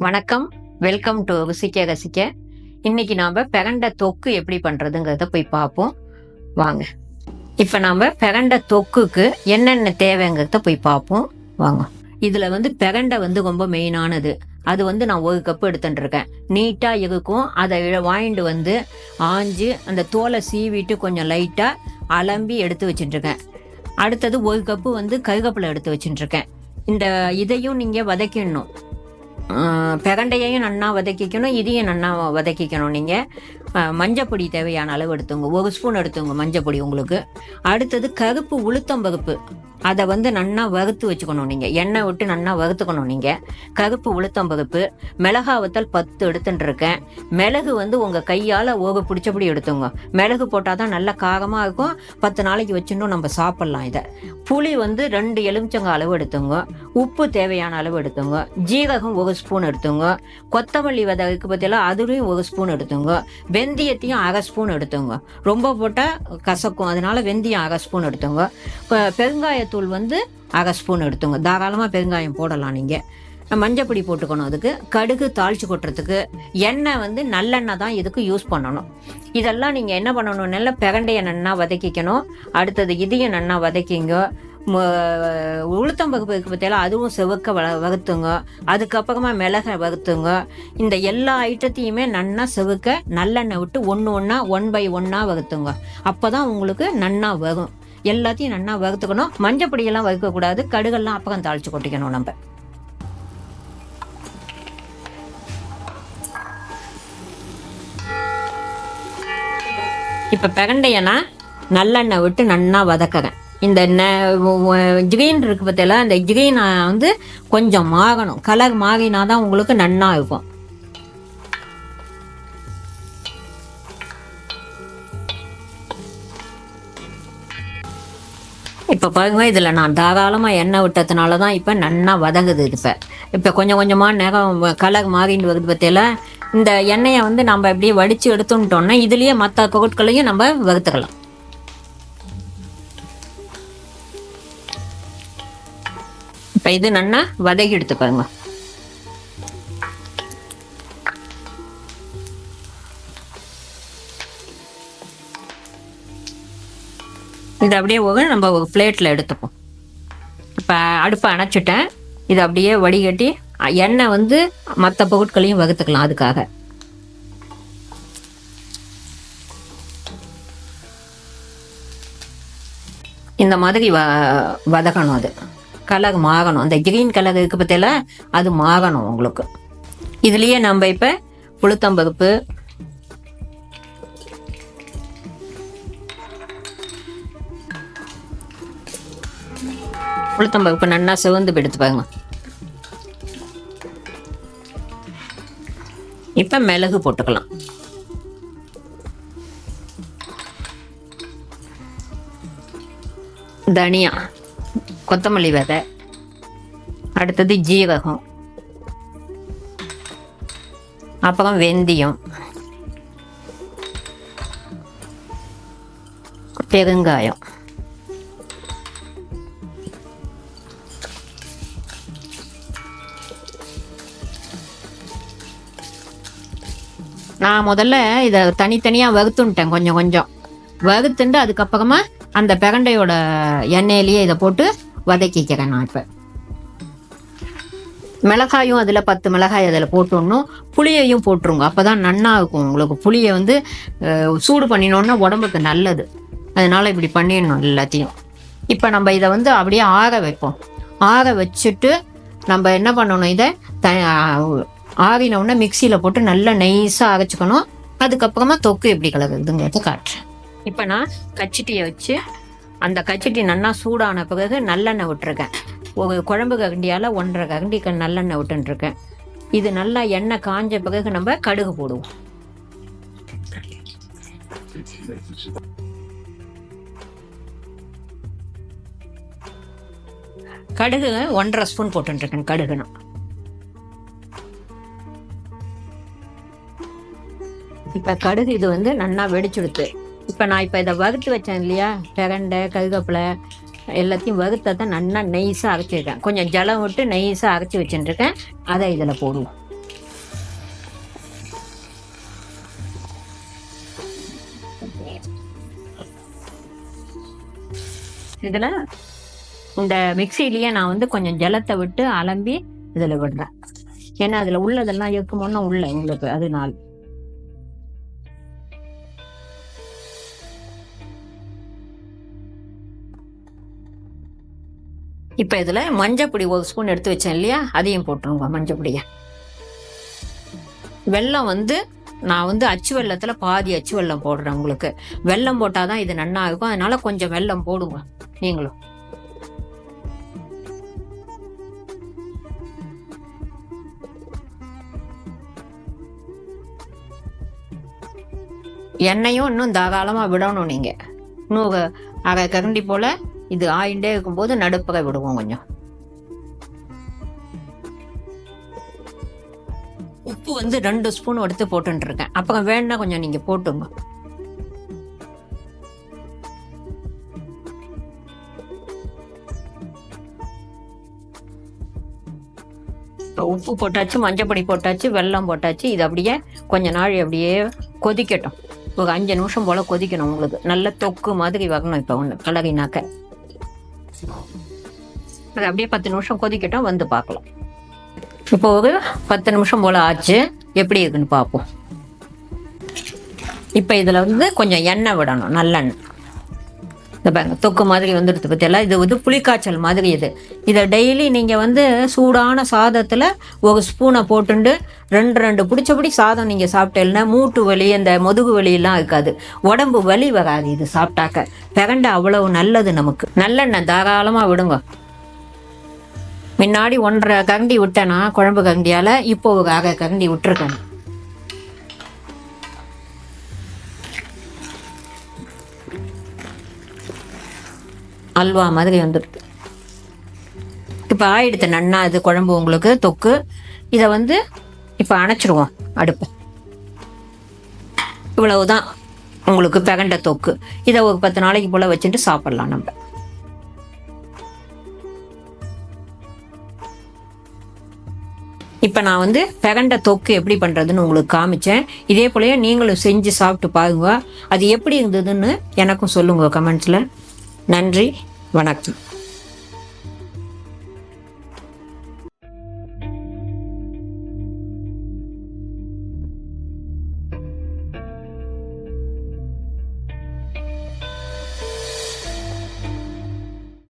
வணக்கம், welcome to ருசிக்க ரசிக்க. இன்னைக்கு நாம பிரண்ட தொக்கு எப்படி பண்றதுங்கிறத போய் பார்ப்போம் வாங்க. இப்ப நாம பிரண்ட தொக்குக்கு என்னென்ன தேவைங்கிறத போய் பார்ப்போம் வாங்க. இதுல பிரண்டை ரொம்ப மெயினானது. அது நான் 1 கப் எடுத்துட்டு இருக்கேன். நீட்டா இருக்கும். அதை வாங்கிட்டு ஆஞ்சு அந்த தோலை சீவிட்டு கொஞ்சம் லைட்டா அலம்பி எடுத்து வச்சுட்டு இருக்கேன். அடுத்தது 1 கப்பு கருவேப்பிலை எடுத்து வச்சுட்டு இருக்கேன். இந்த இதையும் நீங்க வதக்கிடணும். பிரண்டையையும் நன்னா வதக்கிக்கணும், இதையும் நன்னா வதக்கிக்கணும். நீங்கள் மஞ்சப்பொடி தேவையான அளவு எடுத்துங்க, 1 ஸ்பூன் எடுத்துங்க மஞ்சப்பொடி உங்களுக்கு. அடுத்தது கருப்பு உளுத்தம்பருப்பு, அதை நன்னா வறுத்து வச்சுக்கணும். நீங்கள் எண்ணெய் விட்டு நன்னா வறுத்துக்கணும். நீங்கள் கருப்பு உளுத்தம்பருப்பு, மிளகா வத்தல் 10 எடுத்துட்டு இருக்கேன். மிளகு உங்கள் கையால் பிடிச்சபடி எடுத்துங்க. மிளகு போட்டால் தான் நல்லா காரமாக இருக்கும். 10 நாளைக்கு வச்சுன்னு நம்ம சாப்பிட்லாம். இதை புளி 2 எலுமிச்சங்க அளவு எடுத்துங்க. உப்பு தேவையான அளவு எடுத்துங்க. ஜீரகம் 1 ஸ்பூன் எடுத்துங்க. கொத்தமல்லி விதை இருக்கு பற்றியெல்லாம் அதுலேயும் 1 ஸ்பூன் எடுத்துங்க. வெந்தயத்தையும் 1/2 ஸ்பூன் எடுத்துங்க. ரொம்ப போட்டால் கசக்கும், அதனால வெந்தயம் 1/2 ஸ்பூன் எடுத்துங்க. பெருங்காயத்தூள் 1/2 ஸ்பூன் எடுத்துங்க. தாராளமாக பெருங்காயம் போடலாம். நீங்கள் மஞ்சப்பொடி போட்டுக்கணும். அதுக்கு கடுகு தாளிச்சு கொட்டுறதுக்கு எண்ணெய் நல்லெண்ணெய் தான் இதுக்கு யூஸ் பண்ணணும். இதெல்லாம் நீங்கள் என்ன பண்ணணும், நல்லா பிரண்டையை நன்னா வதக்கிக்கணும். அடுத்தது இதையும் நன்னா வதக்கிங்க. உளுத்தம்பருப்பு பற்றியெல்லாம் அதுவும் செவக்க வறுத்துங்க. அதுக்கப்புறமா மிளகை வறுத்துங்க. இந்த எல்லா ஐட்டத்தையுமே நன்னா செவக்க நல்லெண்ணெய் விட்டு ஒன்று 1 by 1 வறுத்துங்க. அப்போ தான் உங்களுக்கு நன்னா வரும். எல்லாத்தையும் நன்னா வறுத்துக்கணும். மஞ்சப்பொடியெல்லாம் வறுக்கக்கூடாது. கடுகெல்லாம் அப்புறம் தாளித்து கொட்டிக்கணும். நம்ம இப்போ பிரண்டையனா நல்லெண்ணெய் விட்டு நன்னா வதக்கிறேன். இந்த கிரீன் இருக்கு பற்றியெல்லாம் இந்த கிரீன் கொஞ்சம் மாறணும். கலர் மாறினா தான் உங்களுக்கு நன்னா இருக்கும். இப்போ பாருங்க, இதில் நான் தாராளமாக எண்ணெய் விட்டதுனால தான் இப்போ நன்னா வதங்குது. இது இப்போ கொஞ்சம் கொஞ்சமாக நேரம் கலர் மாறிட்டு வருது பற்றியெல்லாம். இந்த எண்ணெயை நம்ம அப்படியே வடித்து எடுத்துட்டோம்னா இதுலேயே மற்ற பொருட்களையும் நம்ம வறுத்துக்கலாம். இப்போ இது நன்னா வதக்கி எடுத்து பாருங்க. இது அப்படியே நம்ம ஒரு பிளேட்டில் எடுத்துப்போம். இப்போ அடுப்பை அணைச்சிட்டேன். இது அப்படியே வடிகட்டி எண்ணெய் மற்ற பொருட்களையும் வறுத்துக்கலாம். அதுக்காக இந்த மாதிரி வதக்கணும். அது கலர் மாறணும். அந்த கிரீன் கலர் இருக்கு பற்றியெல்லாம் அது மாறணும் உங்களுக்கு. இதுலேயே நம்ம இப்போ உளுத்தம்பருப்பு, உளுத்தம்பருப்பு நன்னா சிவந்து எடுத்து பாருங்க. இப்போ மிளகு போட்டுக்கலாம். தனியா, கொத்தமல்லி விதை, அடுத்தது ஜீரகம், அப்புறம் வெந்தயம், பெருங்காயம், நான் முதல்ல இதை தனித்தனியாக வறுத்துட்டேன். கொஞ்சம் கொஞ்சம் வறுத்துண்டு அதுக்கப்புறமா அந்த பிரண்டையோட எண்ணெயிலேயே இதை போட்டு வதக்கிக்கிறேன். நான் இப்போ மிளகாயும் அதில் 10 மிளகாய் அதில் போட்டுடணும். புளியையும் போட்டுருங்க. அப்போ தான் நன்னா இருக்கும் உங்களுக்கு. புளியை சூடு பண்ணினோன்னா உடம்புக்கு நல்லது. அதனால் இப்படி பண்ணிடணும் எல்லாத்தையும். இப்போ நம்ம இதை அப்படியே ஆற வைப்போம். ஆற வச்சுட்டு நம்ம என்ன பண்ணணும், இதை ஆறினோடனே மிக்சியில் போட்டு நல்லா நைஸாக அரைச்சிக்கணும். அதுக்கப்புறமா தொக்கு எப்படி கலக்குதுங்கிறத காட்டுறேன். இப்போ நான் கச்சிட்டியை வச்சு அந்த கச்சிட்டி நல்லா சூடான பிறகு நல்லெண்ணெய் விட்டுருக்கேன். ஒரு குழம்பு கரண்டியால் 1.5 கரண்டி நல்லெண்ணெய் விட்டுருக்கேன். இது நல்லா எண்ணெய் காஞ்ச பிறகு நம்ம கடுகு போடுவோம். கடுகு 1.5 ஸ்பூன் போட்டுருக்கேன். கடுகுனா இப்போ கடுகு இது நல்லா வெடிச்சுடுத்து. இப்போ இதை வறுத்து வச்சேன் இல்லையா, பிரண்டை கருவேப்பிலை எல்லாத்தையும் வறுத்தா தான் நல்லா நெய்ஸாக அரைச்சிருக்கேன். கொஞ்சம் ஜலம் விட்டு நெய்ஸாக அரைச்சி வச்சுட்டுருக்கேன். அதை இதில் போடுவோம். இதில் இந்த மிக்சிலேயே நான் வந்து கொஞ்சம் ஜலத்தை விட்டு அலம்பி இதில் விடுறேன். ஏன்னா அதில் உள்ளதெல்லாம் இருக்குமோன்னா உள்ள உங்களுக்கு அதனால. இப்போ இதில் மஞ்சப்பொடி 1 ஸ்பூன் எடுத்து வச்சேன் இல்லையா, அதையும் போட்டுருங்க. மஞ்சப்பொடியை. வெல்லம் வந்து நான் வந்து அச்சு வெள்ளத்தில் பாதி அச்சு வெல்லம் போடுறேன். உங்களுக்கு வெல்லம் போட்டால் தான் இது நன்னா இருக்கும். அதனால கொஞ்சம் வெல்லம் போடுங்க நீங்களும். எண்ணெயும் இன்னும் தாராளமாக விடணும். நீங்கள் இன்னும் அரை கரண்டி போல் இது ஆயிண்டே இருக்கும்போது நடுப்பகை விடுவோம். கொஞ்சம் உப்பு வந்து 2 ஸ்பூன் எடுத்து போட்டுருக்கேன். அப்புறம் வேணா கொஞ்சம் நீங்கள் போட்டுங்க. உப்பு போட்டாச்சு, மஞ்சப்பொடி போட்டாச்சு, வெல்லம் போட்டாச்சு. இது அப்படியே கொஞ்ச நாள் அப்படியே கொதிக்கட்டும். ஒரு 5 நிமிஷம் போல் கொதிக்கணும். உங்களுக்கு நல்ல தொக்கு மாதிரி வரணும். இப்போ ஒன்று கலரினாக்க அது அப்படியே 10 நிமிஷம் கொதிக்கட்டும், வந்து பார்க்கலாம். இப்போ ஒரு 10 நிமிஷம் போல் ஆச்சு. எப்படி இருக்குன்னு பார்ப்போம். இப்போ இதில் வந்து கொஞ்சம் எண்ணெய் விடணும், நல்லெண்ணெய். இந்த பாருங்க தொக்கு மாதிரி வந்துடுது பற்றியெல்லாம். இது வந்து புளிக்காய்ச்சல் மாதிரி. இதை டெய்லி நீங்கள் வந்து சூடான சாதத்தில் 1 ஸ்பூனை போட்டுண்டு 2 பிடிச்சபடி சாதம் நீங்கள் சாப்பிட்டேன்னா மூட்டு வலி, அந்த முதுகு வலியெல்லாம் இருக்காது. உடம்பு வலி வராது இது சாப்பிட்டாக்க. பிரண்டை அவ்வளவு நல்லது நமக்கு. நல்லெண்ணெய் தாராளமாக விடுங்க. முன்னாடி 1.5 கரண்டி விட்டேன்னா குழம்பு கரண்டியால், இப்போ ஒரு அரை கரண்டி விட்டுருக்கேன். அல்வா மாதிரி வந்துடுது. இப்போ ஆயிடுத்து நன்னா இது குழம்பு உங்களுக்கு தொக்கு. இதை வந்து இப்போ அணைச்சிடுவோம் அடுப்பு. இவ்வளவுதான் உங்களுக்கு பிரண்டை தொக்கு. இதை ஒரு 10 நாளைக்கு போல் வச்சுட்டு சாப்பிட்லாம் நம்ம. இப்போ நான் வந்து பிரண்டை தொக்கு எப்படி பண்ணுறதுன்னு உங்களுக்கு காமிச்சேன். இதே போலயே நீங்களும் செஞ்சு சாப்பிட்டு பாருங்க. அது எப்படி இருந்ததுன்னு எனக்கும் சொல்லுங்க கமெண்ட்ஸில். நன்றி, வணக்கம்.